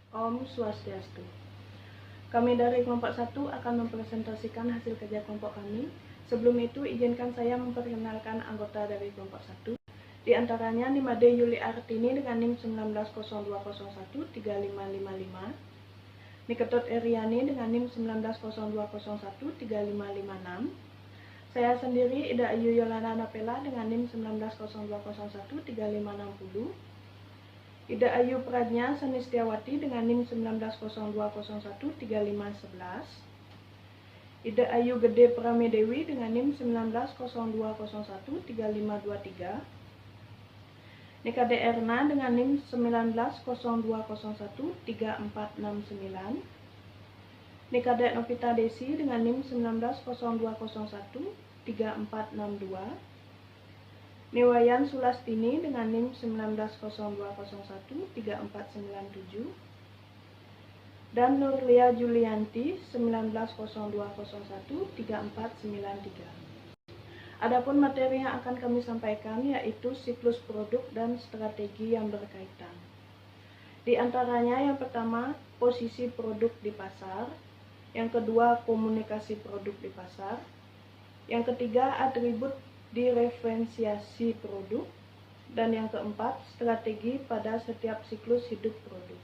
Om Swastiastu. Kami dari kelompok 1 akan mempresentasikan hasil kerja kelompok kami. Sebelum itu, izinkan saya memperkenalkan anggota dari kelompok 1. Di antaranya Nimade Yuli Artini dengan NIM 1902013555, Niketot Eriani dengan NIM 1902013556, saya sendiri Ida Ayu Yolanda Napela dengan NIM 1902013560, Ida Ayu Pradnya Sanistiawati dengan NIM 1902013511, Ida Ayu Gede Pramedewi dengan NIM 1902013523, Nikade Erna dengan NIM 1902013469, Nikade Novita Desi dengan NIM 1902013462, Niwayan Sulastini dengan NIM 1902013497, dan Nurlia Julianti 1902013493. Adapun materi yang akan kami sampaikan yaitu siklus produk dan strategi yang berkaitan. Di antaranya yang pertama, posisi produk di pasar, yang kedua, komunikasi produk di pasar, yang ketiga, atribut diferensiasi produk, dan yang keempat, strategi pada setiap siklus hidup produk.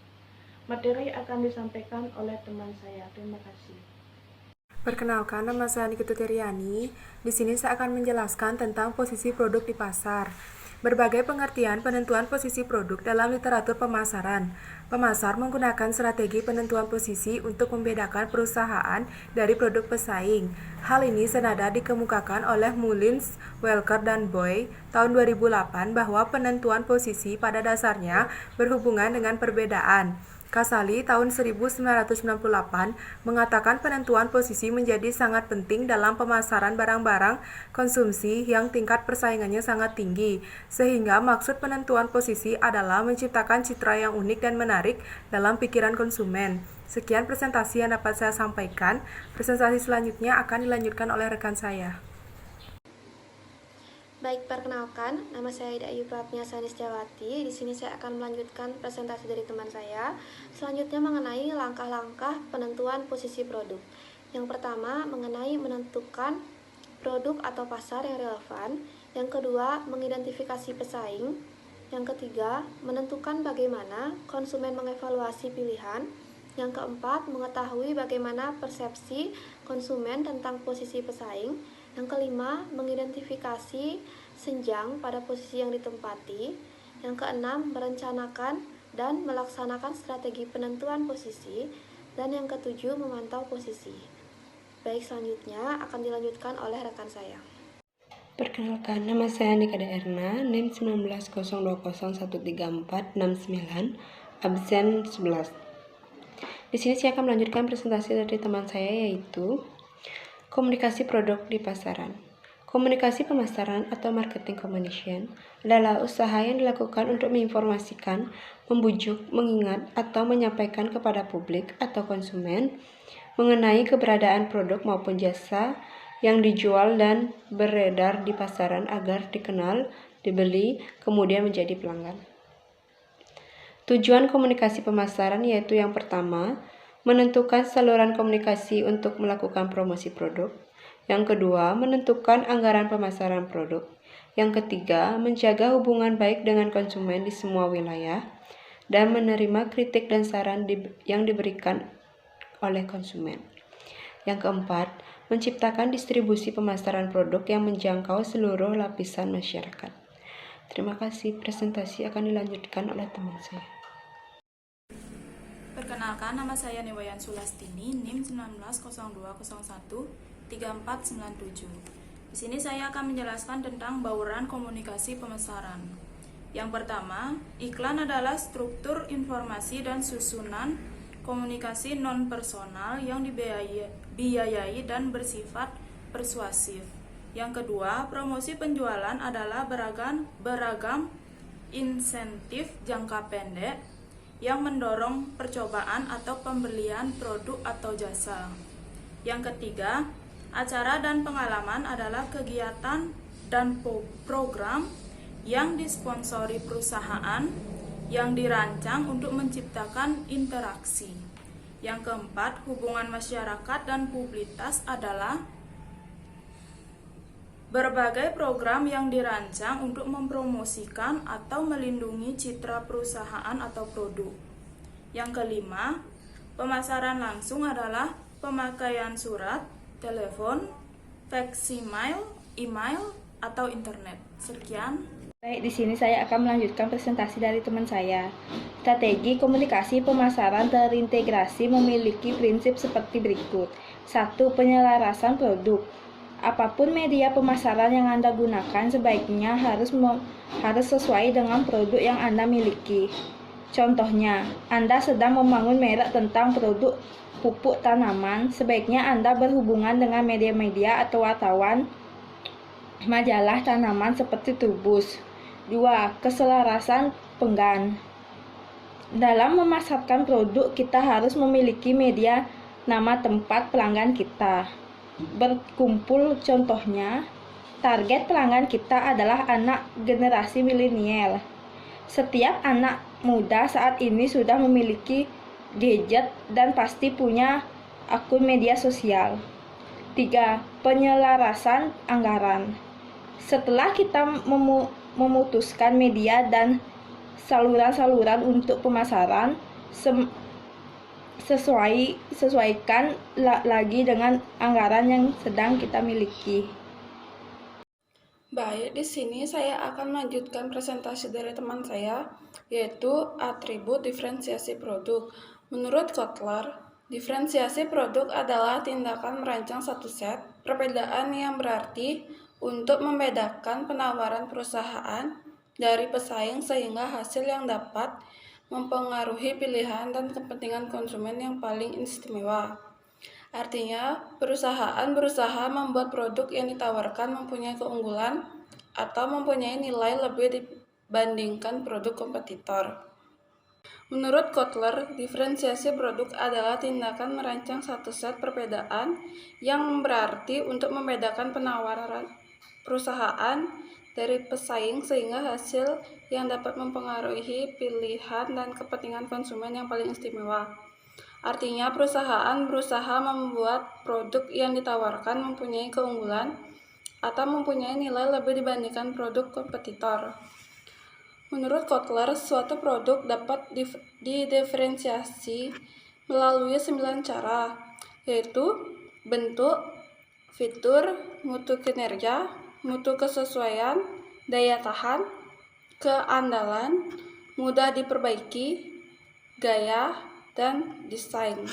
Materi akan disampaikan oleh teman saya. Terima kasih. Perkenalkan, nama saya Niketot Eriani. Di sini saya akan menjelaskan tentang posisi produk di pasar. Berbagai pengertian penentuan posisi produk dalam literatur pemasaran. Pemasar menggunakan strategi penentuan posisi untuk membedakan perusahaan dari produk pesaing. Hal ini senada dikemukakan oleh Mullins, Welker, dan Boy tahun 2008 bahwa penentuan posisi pada dasarnya berhubungan dengan perbedaan. Casali tahun 1998 mengatakan penentuan posisi menjadi sangat penting dalam pemasaran barang-barang konsumsi yang tingkat persaingannya sangat tinggi, sehingga maksud penentuan posisi adalah menciptakan citra yang unik dan menarik dalam pikiran konsumen. Sekian presentasi yang dapat saya sampaikan. Presentasi selanjutnya akan dilanjutkan oleh rekan saya. Baik, perkenalkan, nama saya Ida Ayu Pradnya Sanistiawati. Di sini saya akan melanjutkan presentasi dari teman saya. Selanjutnya mengenai langkah-langkah penentuan posisi produk. Yang pertama, mengenai menentukan produk atau pasar yang relevan. Yang kedua, mengidentifikasi pesaing. Yang ketiga, menentukan bagaimana konsumen mengevaluasi pilihan. Yang keempat, mengetahui bagaimana persepsi konsumen tentang posisi pesaing. Yang kelima, mengidentifikasi senjang pada posisi yang ditempati. Yang keenam, merencanakan dan melaksanakan strategi penentuan posisi. Dan yang ketujuh, memantau posisi. Baik, selanjutnya akan dilanjutkan oleh rekan saya. Perkenalkan, nama saya Nikade Erna, NIM 1902013469, absen 11. Di sini saya akan melanjutkan presentasi dari teman saya yaitu komunikasi produk di pasaran. Komunikasi pemasaran atau marketing communication adalah usaha yang dilakukan untuk menginformasikan, membujuk, mengingat, atau menyampaikan kepada publik atau konsumen mengenai keberadaan produk maupun jasa yang dijual dan beredar di pasaran agar dikenal, dibeli, kemudian menjadi pelanggan. Tujuan komunikasi pemasaran yaitu yang pertama, menentukan saluran komunikasi untuk melakukan promosi produk. Yang kedua, menentukan anggaran pemasaran produk. Yang ketiga, menjaga hubungan baik dengan konsumen di semua wilayah dan menerima kritik dan saran yang diberikan oleh konsumen. Yang keempat, menciptakan distribusi pemasaran produk yang menjangkau seluruh lapisan masyarakat. Terima kasih. Presentasi akan dilanjutkan oleh teman saya. Perkenalkan, nama saya Niwayan Sulastini, NIM 1902013497. Di sini saya akan menjelaskan tentang bauran komunikasi pemasaran. Yang pertama, iklan adalah struktur informasi dan susunan komunikasi non-personal yang dibiayai dan bersifat persuasif. Yang kedua, promosi penjualan adalah beragam insentif jangka pendek yang mendorong percobaan atau pembelian produk atau jasa. Yang ketiga, acara dan pengalaman adalah kegiatan dan program yang disponsori perusahaan yang dirancang untuk menciptakan interaksi. Yang keempat, hubungan masyarakat dan publisitas adalah berbagai program yang dirancang untuk mempromosikan atau melindungi citra perusahaan atau produk. Yang kelima, pemasaran langsung adalah pemakaian surat, telepon, faksimil, email, atau internet. Sekian. Baik, di sini saya akan melanjutkan presentasi dari teman saya. Strategi komunikasi pemasaran terintegrasi memiliki prinsip seperti berikut. 1. Penyelarasan produk. Apapun media pemasaran yang Anda gunakan sebaiknya harus sesuai dengan produk yang Anda miliki. Contohnya, Anda sedang membangun merek tentang produk pupuk tanaman, sebaiknya Anda berhubungan dengan media-media atau wartawan majalah tanaman seperti Turbus. 2. Keselarasan penggan. Dalam memasarkan produk, kita harus memiliki media nama tempat pelanggan kita berkumpul. Contohnya, target pelanggan kita adalah anak generasi milenial. Setiap anak muda saat ini sudah memiliki gadget dan pasti punya akun media sosial. 3. Penyelarasan anggaran. Setelah kita memutuskan media dan saluran-saluran untuk pemasaran, sesuaikan lagi dengan anggaran yang sedang kita miliki. Baik, di sini saya akan melanjutkan presentasi dari teman saya, yaitu atribut diferensiasi produk. Menurut Kotler, diferensiasi produk adalah tindakan merancang satu set perbedaan yang berarti untuk membedakan penawaran perusahaan dari pesaing sehingga hasil yang dapat mempengaruhi pilihan dan kepentingan konsumen yang paling istimewa. Artinya, perusahaan berusaha membuat produk yang ditawarkan mempunyai keunggulan atau mempunyai nilai lebih dibandingkan produk kompetitor. Menurut Kotler, diferensiasi produk adalah tindakan merancang satu set perbedaan yang berarti untuk membedakan penawaran perusahaan dari pesaing sehingga hasil yang dapat mempengaruhi pilihan dan kepentingan konsumen yang paling istimewa. Artinya, perusahaan berusaha membuat produk yang ditawarkan mempunyai keunggulan atau mempunyai nilai lebih dibandingkan produk kompetitor. Menurut Kotler, suatu produk dapat didiferensiasi melalui 9 cara, yaitu bentuk, fitur, mutu kinerja, mutu kesesuaian, daya tahan, keandalan, mudah diperbaiki, gaya, dan desain.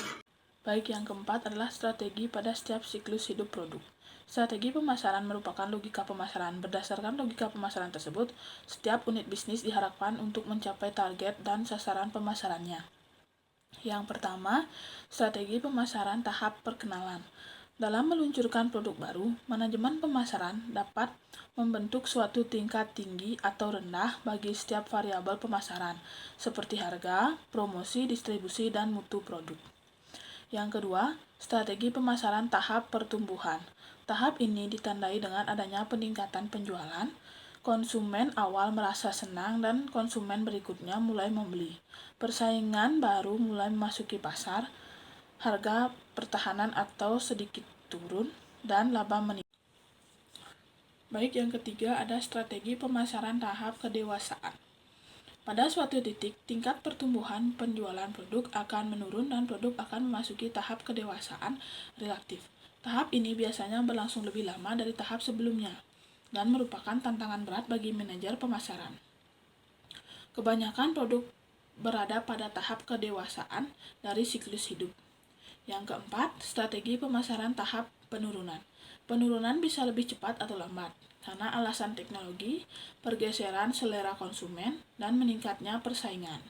Baik, yang keempat adalah strategi pada setiap siklus hidup produk. Strategi pemasaran merupakan logika pemasaran. Berdasarkan logika pemasaran tersebut, setiap unit bisnis diharapkan untuk mencapai target dan sasaran pemasarannya. Yang pertama, strategi pemasaran tahap perkenalan. Dalam meluncurkan produk baru, manajemen pemasaran dapat membentuk suatu tingkat tinggi atau rendah bagi setiap variabel pemasaran, seperti harga, promosi, distribusi, dan mutu produk. Yang kedua, strategi pemasaran tahap pertumbuhan. Tahap ini ditandai dengan adanya peningkatan penjualan, konsumen awal merasa senang dan konsumen berikutnya mulai membeli. Persaingan baru mulai memasuki pasar, harga pertahanan atau sedikit turun, dan laba meningkat. Baik, yang ketiga ada strategi pemasaran tahap kedewasaan. Pada suatu titik, tingkat pertumbuhan penjualan produk akan menurun dan produk akan memasuki tahap kedewasaan relatif. Tahap ini biasanya berlangsung lebih lama dari tahap sebelumnya dan merupakan tantangan berat bagi manajer pemasaran. Kebanyakan produk berada pada tahap kedewasaan dari siklus hidup. Yang keempat, strategi pemasaran tahap penurunan. Penurunan bisa lebih cepat atau lambat karena alasan teknologi, pergeseran selera konsumen, dan meningkatnya persaingan.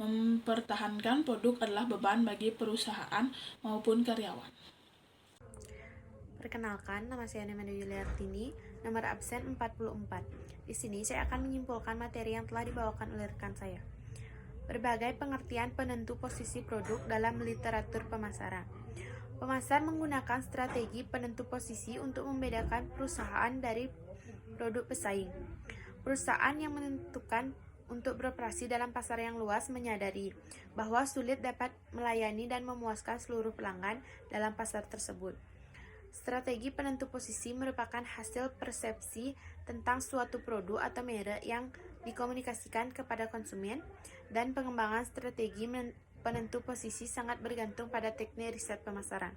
Mempertahankan produk adalah beban bagi perusahaan maupun karyawan. Perkenalkan, nama saya Nemanda Yuliartini, nomor absen 44. Di sini saya akan menyimpulkan materi yang telah dibawakan oleh rekan saya. Berbagai pengertian penentu posisi produk dalam literatur pemasaran. Pemasar menggunakan strategi penentu posisi untuk membedakan perusahaan dari produk pesaing. Perusahaan yang menentukan untuk beroperasi dalam pasar yang luas menyadari bahwa sulit dapat melayani dan memuaskan seluruh pelanggan dalam pasar tersebut. Strategi penentu posisi merupakan hasil persepsi tentang suatu produk atau merek yang dikomunikasikan kepada konsumen, dan pengembangan strategi penentu posisi sangat bergantung pada teknik riset pemasaran.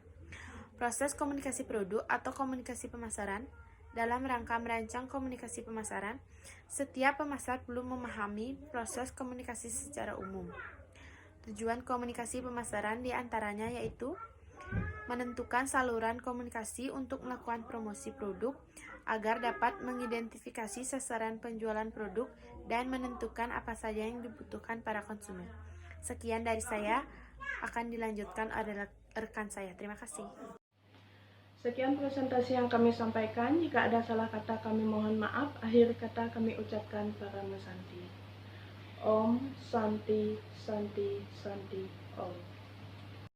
Proses komunikasi produk atau komunikasi pemasaran. Dalam rangka merancang komunikasi pemasaran, setiap pemasar perlu memahami proses komunikasi secara umum. Tujuan komunikasi pemasaran diantaranya yaitu menentukan saluran komunikasi untuk melakukan promosi produk agar dapat mengidentifikasi sasaran penjualan produk dan menentukan apa saja yang dibutuhkan para konsumen. Sekian dari saya, akan dilanjutkan oleh rekan saya. Terima kasih. Sekian presentasi yang kami sampaikan. Jika ada salah kata kami mohon maaf. Akhir kata kami ucapkan Parama Santi. Om Santi Santi Santi Om.